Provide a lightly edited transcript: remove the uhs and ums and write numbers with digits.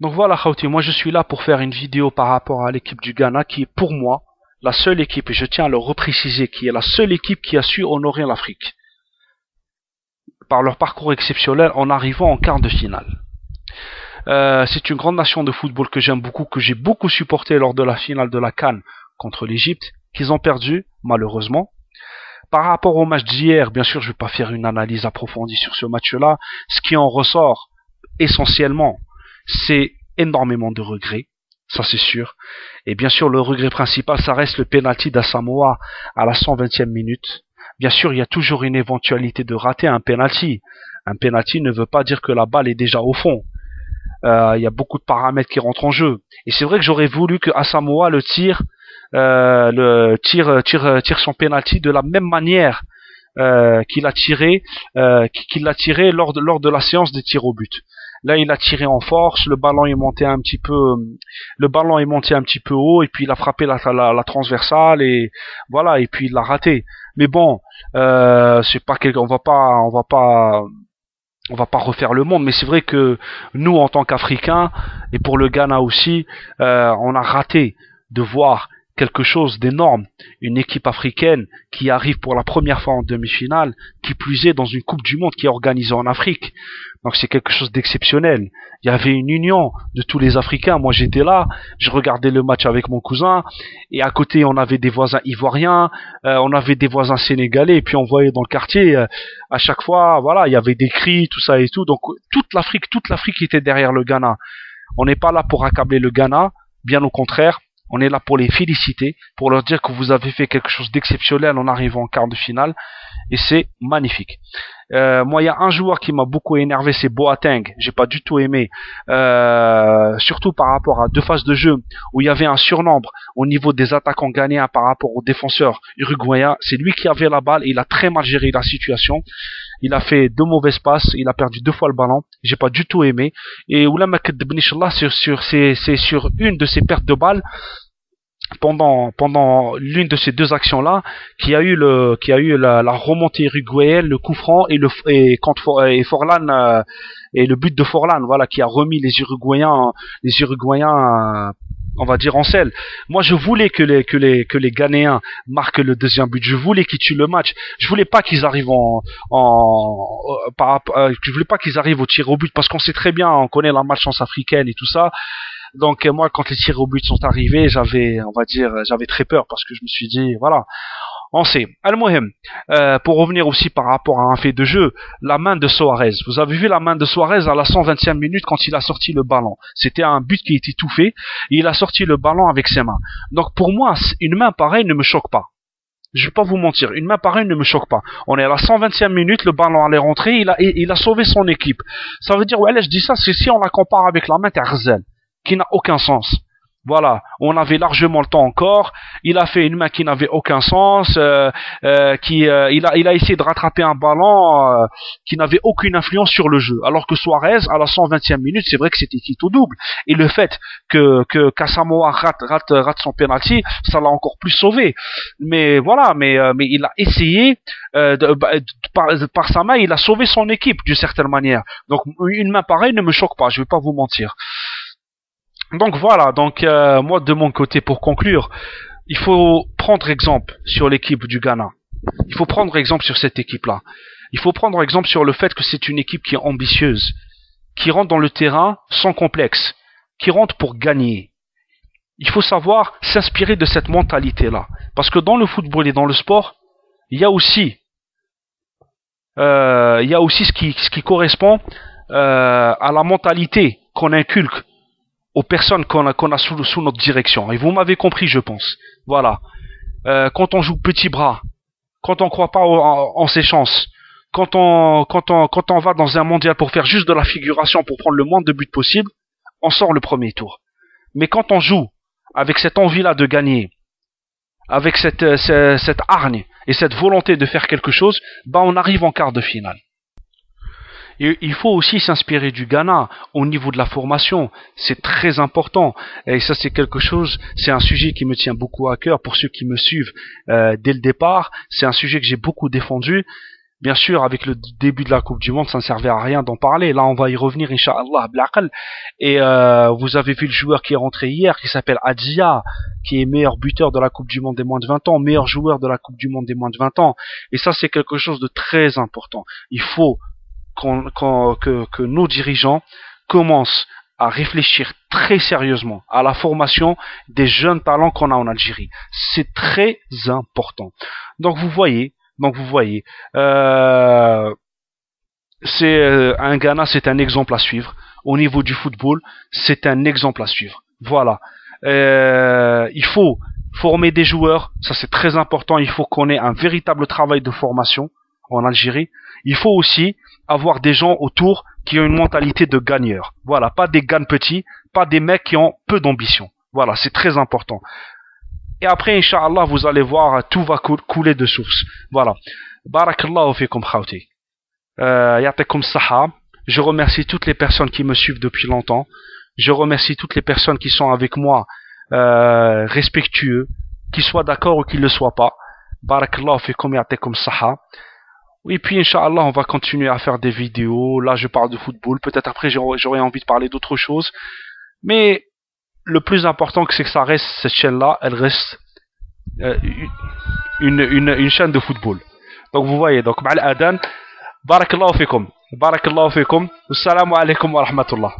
Donc voilà, Khauti, moi je suis là pour faire une vidéo par rapport à l'équipe du Ghana qui est pour moi la seule équipe, et je tiens à le repréciser, qui est la seule équipe qui a su honorer l'Afrique par leur parcours exceptionnel en arrivant en quart de finale. C'est une grande nation de football que j'aime beaucoup, que j'ai beaucoup supporté lors de la finale de la CAN contre l'Égypte, qu'ils ont perdu, malheureusement. Par rapport au match d'hier, bien sûr, je ne vais pas faire une analyse approfondie sur ce match-là. Ce qui en ressort, essentiellement, c'est énormément de regrets, ça c'est sûr. Et bien sûr, le regret principal, ça reste le penalty d'Asamoah à la 120e minute. Bien sûr, il y a toujours une éventualité de rater un penalty. Un penalty ne veut pas dire que la balle est déjà au fond. Il y a beaucoup de paramètres qui rentrent en jeu. Et c'est vrai que j'aurais voulu que Asamoah tire son penalty de la même manière qu'il a tiré lors de la séance des tirs au but. Là, il a tiré en force, le ballon est monté un petit peu haut, et puis il a frappé la transversale, et voilà, et puis il l'a raté. Mais bon, c'est pas on va pas refaire le monde, mais c'est vrai que nous, en tant qu'Africains, et pour le Ghana aussi, on a raté de voir quelque chose d'énorme, une équipe africaine qui arrive pour la première fois en demi-finale, qui plus est dans une Coupe du Monde qui est organisée en Afrique. Donc c'est quelque chose d'exceptionnel. Il y avait une union de tous les Africains. Moi j'étais là, je regardais le match avec mon cousin, et à côté on avait des voisins ivoiriens, on avait des voisins sénégalais, et puis on voyait dans le quartier, à chaque fois, voilà, il y avait des cris, tout ça et tout. Donc toute l'Afrique était derrière le Ghana. On n'est pas là pour accabler le Ghana, bien au contraire. On est là pour les féliciter, pour leur dire que vous avez fait quelque chose d'exceptionnel en arrivant en quart de finale, et c'est magnifique. Moi, il y a un joueur qui m'a beaucoup énervé, c'est Boateng. J'ai pas du tout aimé, surtout par rapport à deux phases de jeu où il y avait un surnombre au niveau des attaquants ghanéens par rapport aux défenseurs uruguayens. C'est lui qui avait la balle et il a très mal géré la situation. Il a fait deux mauvaises passes, il a perdu deux fois le ballon. J'ai pas du tout aimé. Et Oulama Kadebnichallah, c'est sur une de ses pertes de balles pendant l'une de ces deux actions-là, qui a eu la remontée uruguayenne, le coup franc et Forlan, et le but de Forlan, voilà, qui a remis les Uruguayens, on va dire en selle. Moi, je voulais que les Ghanéens marquent le deuxième but. Je voulais qu'ils tuent le match. Je voulais pas qu'ils arrivent je voulais pas qu'ils arrivent au tir au but, parce qu'on sait très bien, on connaît la malchance africaine et tout ça. Donc moi, quand les tirs au but sont arrivés, j'avais très peur, parce que je me suis dit, voilà, on sait. Al-Muhim, pour revenir aussi par rapport à un fait de jeu, la main de Suarez. Vous avez vu la main de Suarez à la 120e minute quand il a sorti le ballon. C'était un but qui était tout fait, et il a sorti le ballon avec ses mains. Donc pour moi, une main pareille ne me choque pas. Je vais pas vous mentir, une main pareille ne me choque pas. On est à la 120e minute, le ballon allait rentrer, il a sauvé son équipe. Ça veut dire, ouais, là, je dis ça, c'est si on la compare avec la main Terzel, qui n'a aucun sens. Voilà, on avait largement le temps encore. Il a fait une main qui n'avait aucun sens, il a essayé de rattraper un ballon qui n'avait aucune influence sur le jeu. Alors que Suarez, à la 120e minute, c'est vrai que c'était quitte au double. Et le fait que Asamoah rate son penalty, ça l'a encore plus sauvé. Mais voilà, mais il a essayé par sa main, il a sauvé son équipe d'une certaine manière. Donc une main pareille ne me choque pas, je vais pas vous mentir. Donc voilà, moi de mon côté, pour conclure, il faut prendre exemple sur l'équipe du Ghana. Il faut prendre exemple sur cette équipe-là. Il faut prendre exemple sur le fait que c'est une équipe qui est ambitieuse, qui rentre dans le terrain sans complexe, qui rentre pour gagner. Il faut savoir s'inspirer de cette mentalité-là. Parce que dans le football et dans le sport, il y a aussi ce qui correspond à la mentalité qu'on inculque aux personnes qu'on a sous notre direction. Et vous m'avez compris, je pense. Voilà. Quand on joue petit bras, quand on croit pas en ses chances, quand on va dans un mondial pour faire juste de la figuration, pour prendre le moins de buts possible, on sort le premier tour. Mais quand on joue avec cette envie-là de gagner, avec cette hargne et cette volonté de faire quelque chose, on arrive en quart de finale. Et il faut aussi s'inspirer du Ghana au niveau de la formation, c'est très important. Et ça, c'est un sujet qui me tient beaucoup à cœur pour ceux qui me suivent dès le départ. C'est un sujet que j'ai beaucoup défendu. Bien sûr, avec le début de la Coupe du Monde, ça ne servait à rien d'en parler. Là, on va y revenir, Inch'Allah, blaqal. Et vous avez vu le joueur qui est rentré hier, qui s'appelle Adjia, qui est meilleur buteur de la Coupe du Monde des moins de 20 ans, meilleur joueur de la Coupe du Monde des moins de 20 ans. Et ça, c'est quelque chose de très important. Il faut que nos dirigeants commencent à réfléchir très sérieusement à la formation des jeunes talents qu'on a en Algérie. C'est très important. Donc vous voyez, un Ghana, c'est un exemple à suivre. Au niveau du football, c'est un exemple à suivre. Voilà. Il faut former des joueurs, ça c'est très important. Il faut qu'on ait un véritable travail de formation en Algérie. Il faut aussi avoir des gens autour qui ont une mentalité de gagneur. Voilà, pas des gagne petits, pas des mecs qui ont peu d'ambition. Voilà, c'est très important. Et après, Inch'Allah, vous allez voir, tout va couler de source. Voilà. Barakallahu fikum khawti. Ya'takum saha. Je remercie toutes les personnes qui me suivent depuis longtemps. Je remercie toutes les personnes qui sont avec moi, respectueux, qui soient d'accord ou qui ne le soient pas. Barakallahu fikum ya'takum saha. Et puis, Inch'Allah, on va continuer à faire des vidéos. Là, je parle de football. Peut-être après, j'aurai envie de parler d'autres choses. Mais le plus important, c'est que ça reste, cette chaîne-là, elle reste une chaîne de football. Donc, vous voyez, donc, ma'al adan, barakallahu fikum. Barakallahu fikum. Assalamu alaikum wa rahmatullah.